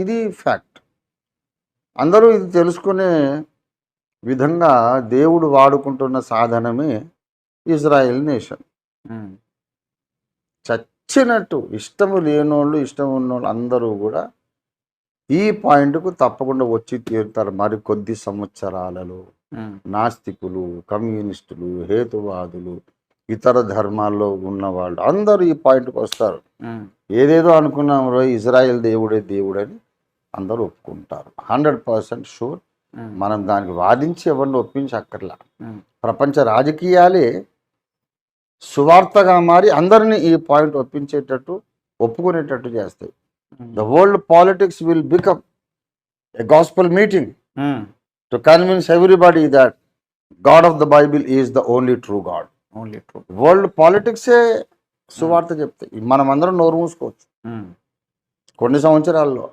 ఇది ఫ్యాక్ట్. అందరూ ఇది తెలుసుకునే విధంగా దేవుడు వాడుకుంటున్న సాధనమే ఇజ్రాయెల్ నేషన్. చచ్చినట్టు ఇష్టము లేనోళ్ళు ఇష్టం ఉన్నోళ్ళు అందరూ కూడా ఈ పాయింట్కు తప్పకుండా వచ్చి తీరుతారు. మరి కొద్ది సంవత్సరాలలో నాస్తికులు, కమ్యూనిస్టులు, హేతువాదులు, ఇతర ధర్మాల్లో ఉన్నవాళ్ళు అందరూ ఈ పాయింట్కి వస్తారు. ఏదేదో అనుకున్నాం రోజు ఇజ్రాయెల్ దేవుడే దేవుడని అందరూ ఒప్పుకుంటారు. 100% షూర్. మనం దానికి వాదించి ఎవరిని ఒప్పించక్కర్లా. ప్రపంచ రాజకీయాలే సువార్తగా మారి అందరినీ ఈ పాయింట్ ఒప్పించేటట్టు ఒప్పుకునేటట్టు చేస్తాయి. The world politics will become a gospel meeting to convince everybody that God of the Bible is the only true God. వరల్డ్ పాలిటిక్సే సువార్త చెప్తాయి. మనం అందరం నోరు మూసుకోవచ్చు కొన్ని సంవత్సరాల్లో.